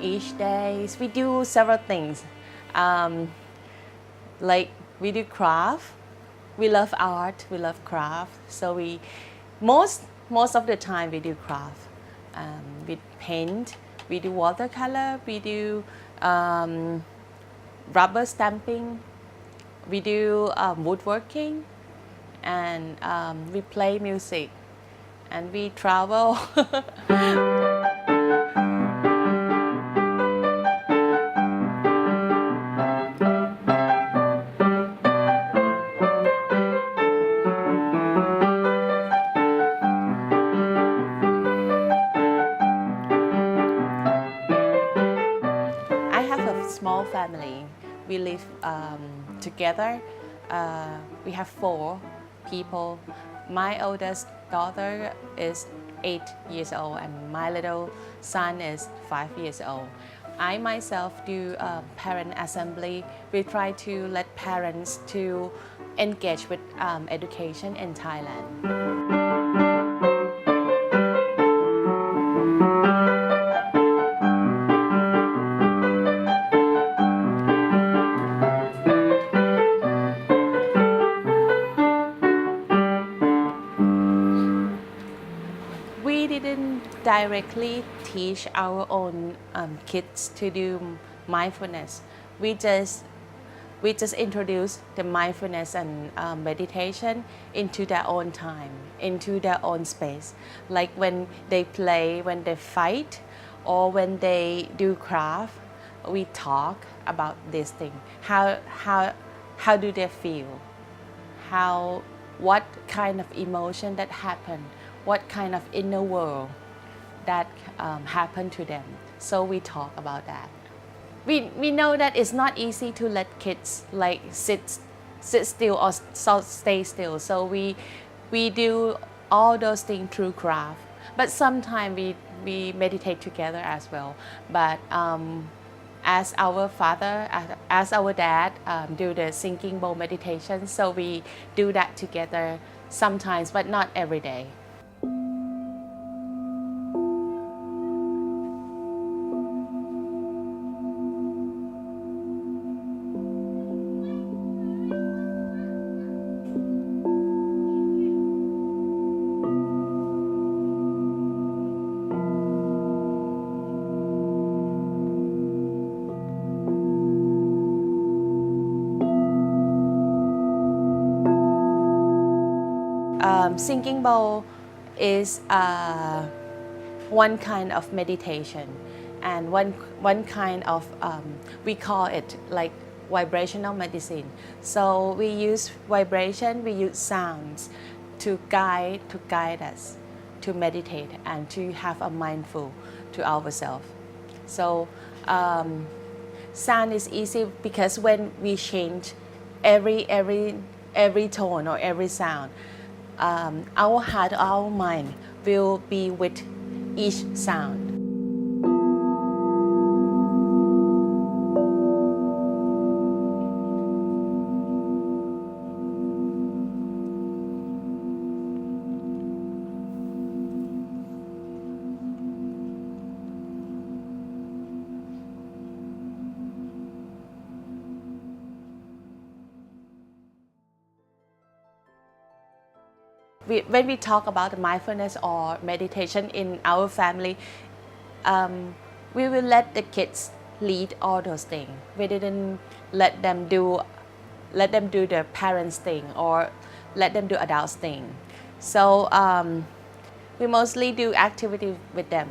each day. We do several things. Like we do craft. We love art. We love craft. So we most of the time we do craft. We paint. We do watercolor. We do rubber stamping. We do woodworking, and we play music, and we travel. I have a small family. We live together. We have 4 people. My oldest daughter is 8 years old, and my little son is 5 years old. I myself do parent assembly. We try to let parents to engage with education in Thailand. We didn't directly teach our own kids to do mindfulness. We just introduce the mindfulness and meditation into their own time, into their own space. Like when they play, when they fight, or when they do craft, we talk about this thing. How do they feel? What kind of emotion that happened? What kind of inner world that happened to them? So we talk about that. We know that it's not easy to let kids like sit still or stay still. So we do all those things through craft. But sometimes we meditate together as well. But as our father, as our dad do the sinking bowl meditation, so we do that together sometimes, but not every day. Sinking bowl is one kind of meditation, and one kind of we call it like vibrational medicine. So we use vibration, we use sounds to guide us to meditate and to have a mindful to ourselves. So sound is easy because when we change every tone or every sound, our heart, our mind will be with each sound. When we talk about mindfulness or meditation in our family, we will let the kids lead all those things. We didn't let them do the parents thing or let them do adults thing. So we mostly do activity with them.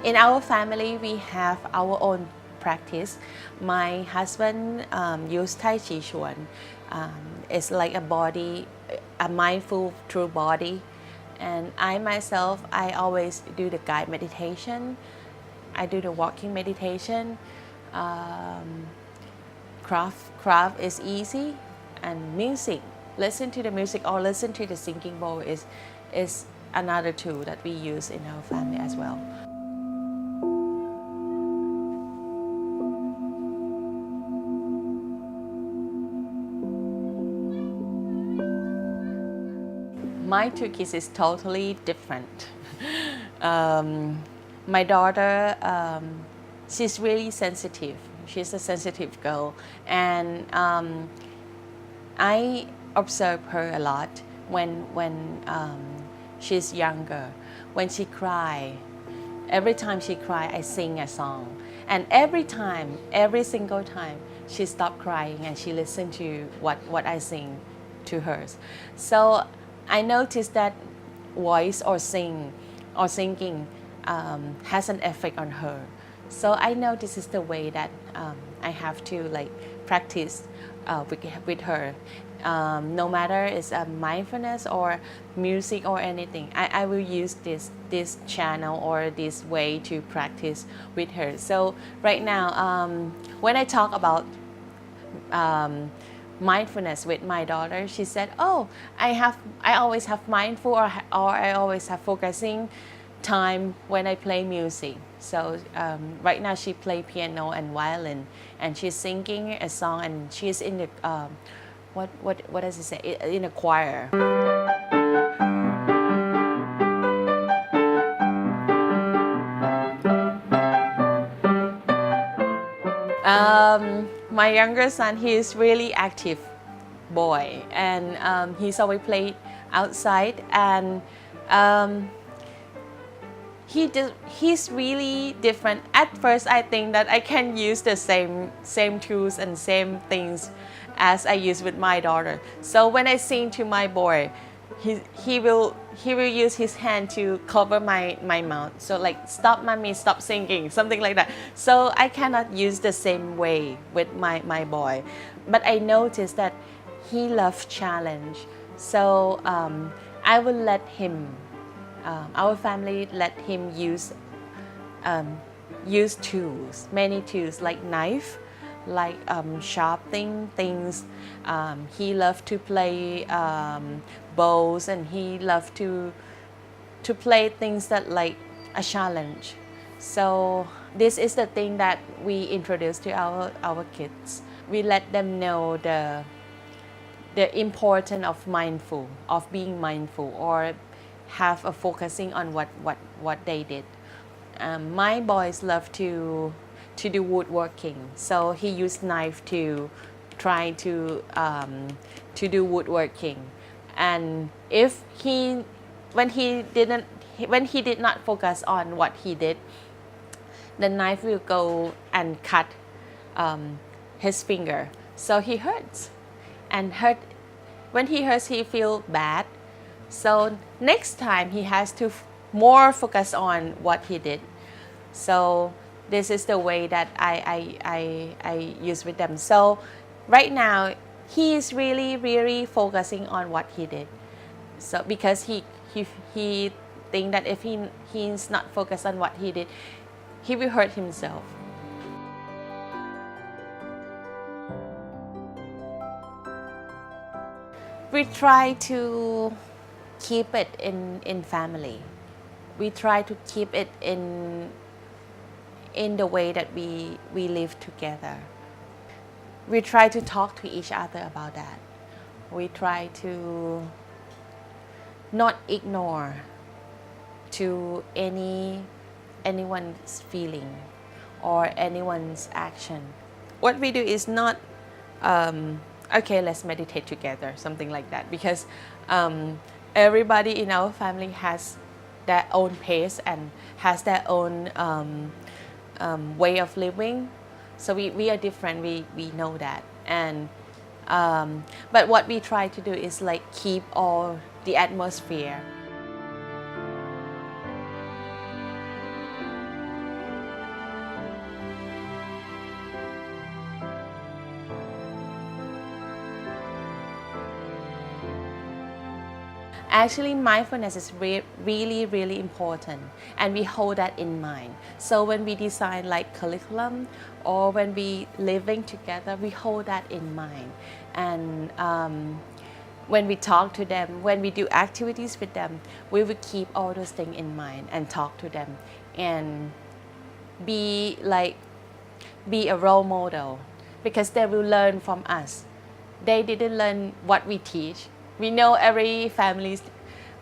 In our family, we have our own practice. My husband used Tai Chi Chuan. It's like a mindful true body. And I myself, I always do the guided meditation. I do the walking meditation. Craft is easy, and music. Listen to the music or listen to the sinking bowl is another tool that we use in our family as well. my two kids is totally different. My daughter, she's really sensitive. She's a sensitive girl, and I observe her a lot when she's younger. When she cry, every time she cry, I sing a song, and every single time, she stopped crying and she listened to what I sing to her. So I noticed that voice or singing has an effect on her. So I know this is the way that I have to like practice with her. No matter it's mindfulness or music or anything, I will use this channel or this way to practice with her. So right now, when I talk about mindfulness with my daughter, she said, "Oh, I always have mindful or I always have focusing time when I play music." So right now she play piano and violin, and she's singing a song, and she's in the what does it say, in a choir. My younger son, he is really active boy, and he's always play outside, and he's really different. At first, I think that I can use the same tools and same things as I use with my daughter. So when I sing to my boy, he will use his hand to cover my mouth. So like, "Stop, mommy, stop singing," something like that. So I cannot use the same way with my boy. But I noticed that he loves challenge. So I will let him, our family let him use tools, many tools like knife, like sharpening things. He loved to play bowls, and he loved to play things that like a challenge. So this is the thing that we introduce to our kids. We let them know the importance of being mindful, or have a focusing on what they did. My boys love to do woodworking, so he used knife to try to do woodworking. And when he did not focus on what he did, the knife will go and cut his finger, so he hurts. And when he hurts, he feel bad. So next time he has to more focus on what he did. So this is the way that I use with them. So right now he is really focusing on what he did. So because he think that if he's not focused on what he did, he will hurt himself. We try to keep it in family. We try to keep it in the way that we live together. We try to talk to each other about that. We try to not ignore to anyone's feeling or anyone's action. What we do is not okay, let's meditate together, something like that, because everybody in our family has their own pace and has their own way of living. So we are different, we know that. And but what we try to do is like keep all the atmosphere. Actually, mindfulness is really important, and we hold that in mind. So when we design like curriculum, or when we living together, we hold that in mind. And when we talk to them, when we do activities with them, we will keep all those things in mind and talk to them, and be a role model, because they will learn from us. They didn't learn what we teach. We know every family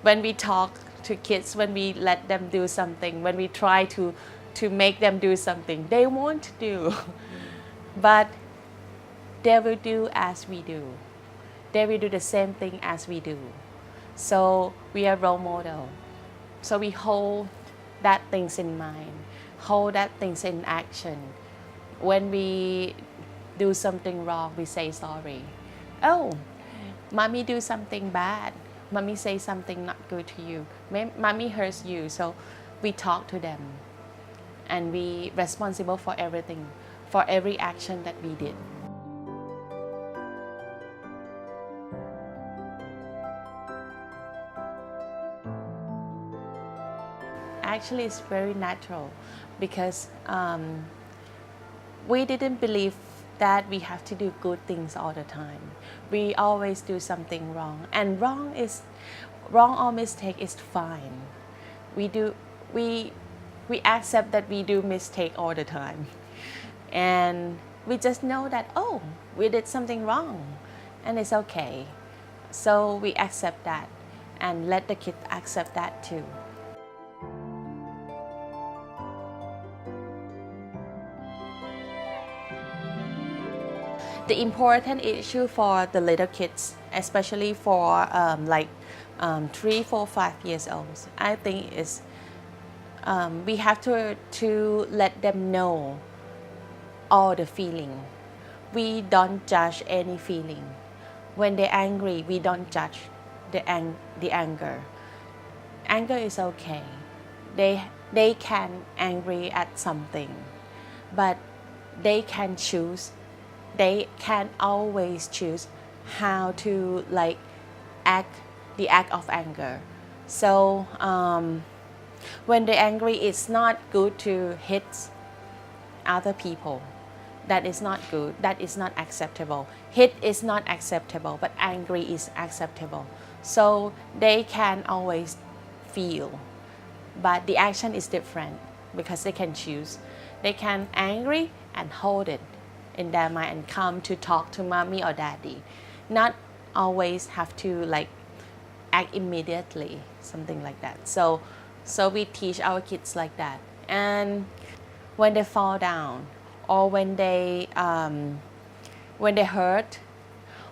when we talk to kids, when we let them do something, when we try to make them do something, they won't do. But they will do as we do. They will do the same thing as we do. So we are role model. So we hold that things in mind, hold that things in action. When we do something wrong, we say sorry. Oh, mommy do something bad. Mommy say something not good to you. Mommy hurts you. So we talk to them, and we responsible for everything, for every action that we did. Actually, it's very natural because we didn't believe that we have to do good things all the time. We always do something wrong, and wrong or mistake is fine. We accept that we do mistake all the time, and we just know that, oh, we did something wrong, and it's okay. So we accept that, and let the kids accept that too. The important issue for the little kids, especially for 3, 4, 5 years old, I think is we have to let them know all the feeling. We don't judge any feeling. When they're angry, we don't judge the anger. Anger is okay. They can angry at something, but they can choose. They can always choose how to act the act of anger. So when they're angry, it's not good to hit other people. That is not good. That is not acceptable. Hit is not acceptable, but angry is acceptable. So they can always feel, but the action is different because they can choose. They can angry and hold it in their mind and come to talk to mommy or daddy. Not always have to act immediately, something like that. So we teach our kids like that. And when they fall down or when they hurt,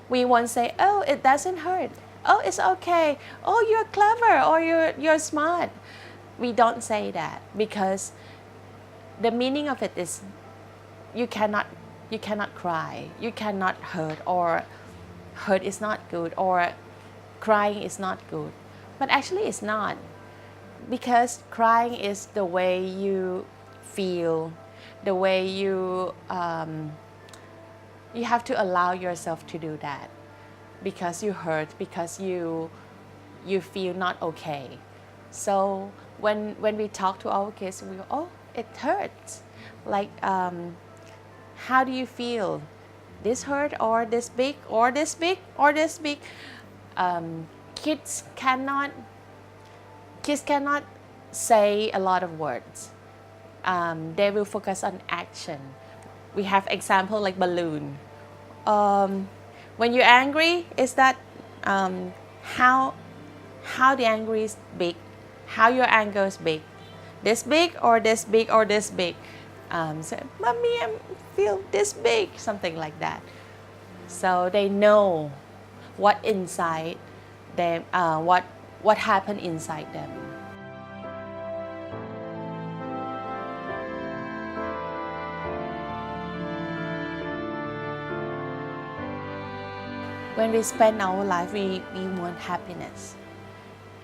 we won't say, oh, it doesn't hurt. Oh, it's okay. Oh, you're clever, or you're smart. We don't say that because the meaning of it is you cannot cry, you cannot hurt, or hurt is not good, or crying is not good. But actually it's not, because crying is the way you feel, the way you have to allow yourself to do that because you hurt, because you feel not okay. So when we talk to our kids, we go, oh, it hurts. How do you feel? This hurt, or this big, or this big, or this big? Kids cannot say a lot of words. They will focus on action. We have example like balloon. When you're angry, is that how the anger is big? How your anger is big? This big, or this big, or this big? So, mommy, I feel this big, something like that. So they know what inside them, what happened inside them. When we spend our life, we want happiness.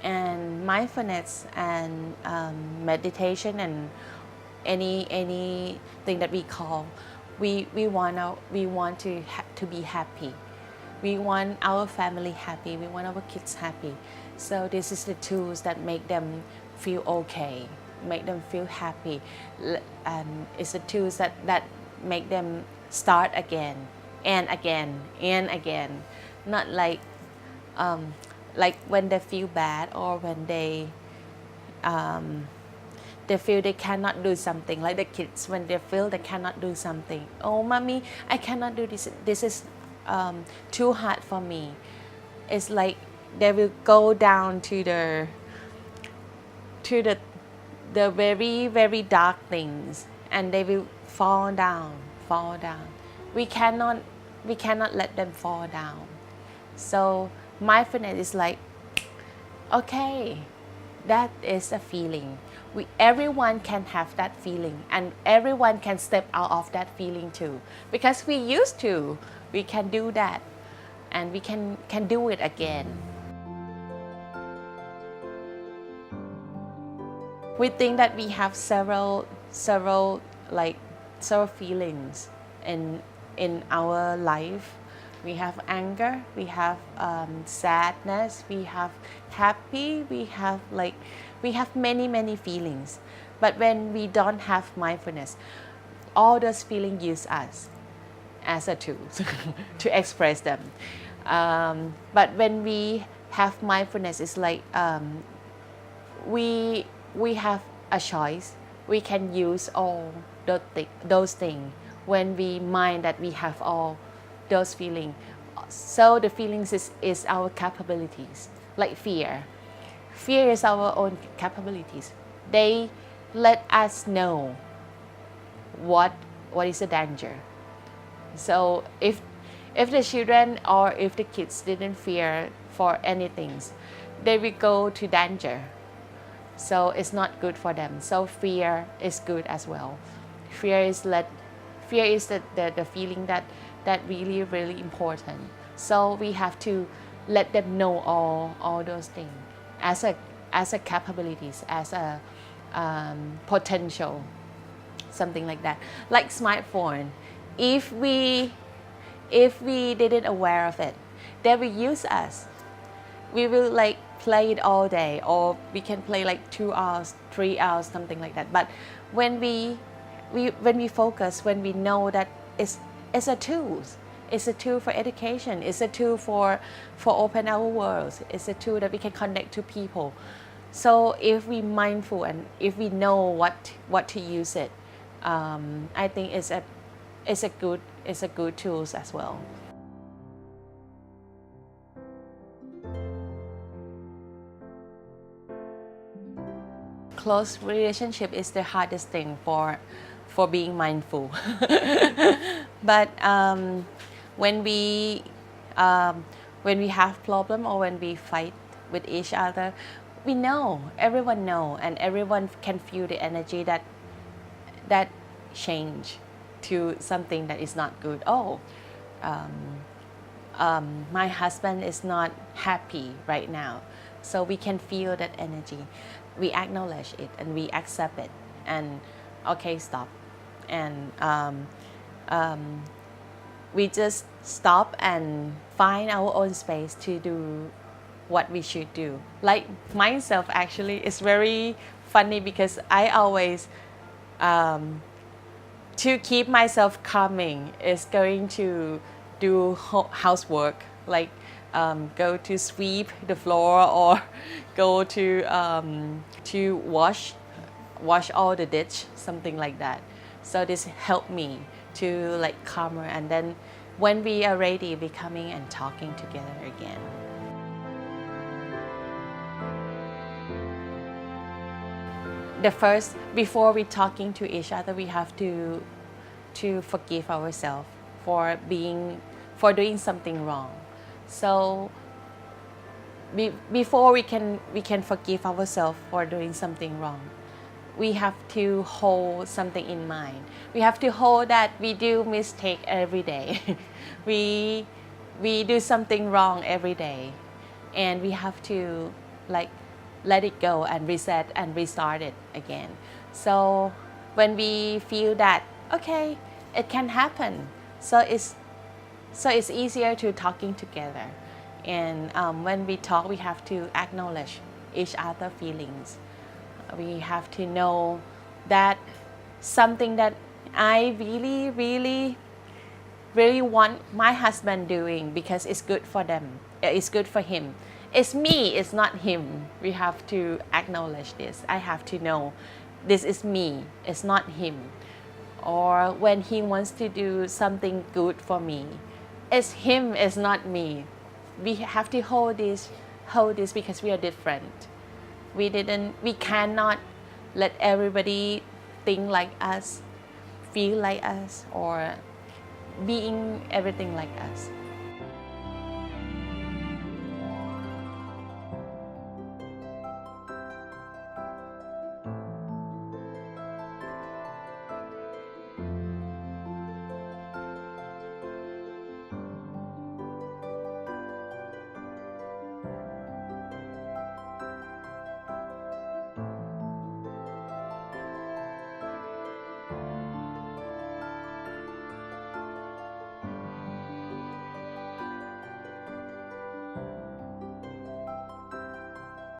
And mindfulness and meditation and anything that we call, we want to be happy. We want our family happy. We want our kids happy. So this is the tools that make them feel okay, make them feel happy. It's the tools that make them start again and again and again. Not like when they feel bad, or when they feel they cannot do something, like the kids when they feel they cannot do something. Oh, mommy, I cannot do this. This is too hard for me. It's like they will go down to the very very dark things, and they will fall down. We cannot let them fall down. So mindfulness is like, okay, that is a feeling. Everyone can have that feeling, and everyone can step out of that feeling too, because we used to. We can do that, and we can do it again. We think that we have several feelings in our life. We have anger, we have sadness, we have happy, we have many feelings. But when we don't have mindfulness, all those feelings use us as a tool to express them. But when we have mindfulness, it's like we have a choice. We can use all those things when we mind that we have all those feelings. So the feelings is our capabilities, like fear. Fear is our own capabilities. They let us know what is the danger. So if the children or if the kids didn't fear for anything, they will go to danger. So it's not good for them. So fear is good as well. Fear is the feeling that really really important. So we have to let them know all those things as a capabilities, as a potential, something like that. Like smartphone, if we didn't aware of it, they will use us. We will like play it all day, or we can play like 2 hours, 3 hours, something like that. But when we focus, when we know that it's a tool. It's a tool for education. It's a tool for open our worlds. It's a tool that we can connect to people. So if we mindful and if we know what to use it, I think it's a good tools as well. Close relationship is the hardest thing for being mindful. But when we have problem or when we fight with each other, we know, everyone know, and everyone can feel the energy that change to something that is not good. My husband is not happy right now, so we can feel that energy. We acknowledge it and we accept it, and okay, stop. And we just stop and find our own space to do what we should do. Like myself, actually, it's very funny because I always, to keep myself calming, is going to do housework, like go to sweep the floor or go to wash all the ditch, something like that. So this helped me to like calmer, and then when we are ready, we coming and talking together again. The first, before we talking to each other, we have to forgive ourselves for doing something wrong. So before we can forgive ourselves for doing something wrong, we have to hold something in mind. We have to hold that we do mistake every day. we do something wrong every day, and we have to like let it go and reset and restart it again. So when we feel that, okay, it can happen, so it's easier to talking together. And when we talk, we have to acknowledge each other's feelings. We have to know that something that I really, really, really want my husband doing because it's good for them. It's good for him. It's me, it's not him. We have to acknowledge this. I have to know this is me, it's not him. Or when he wants to do something good for me, it's him, it's not me. We have to hold this hold this because we are different. We cannot let everybody think like us, feel like us, or being everything like us.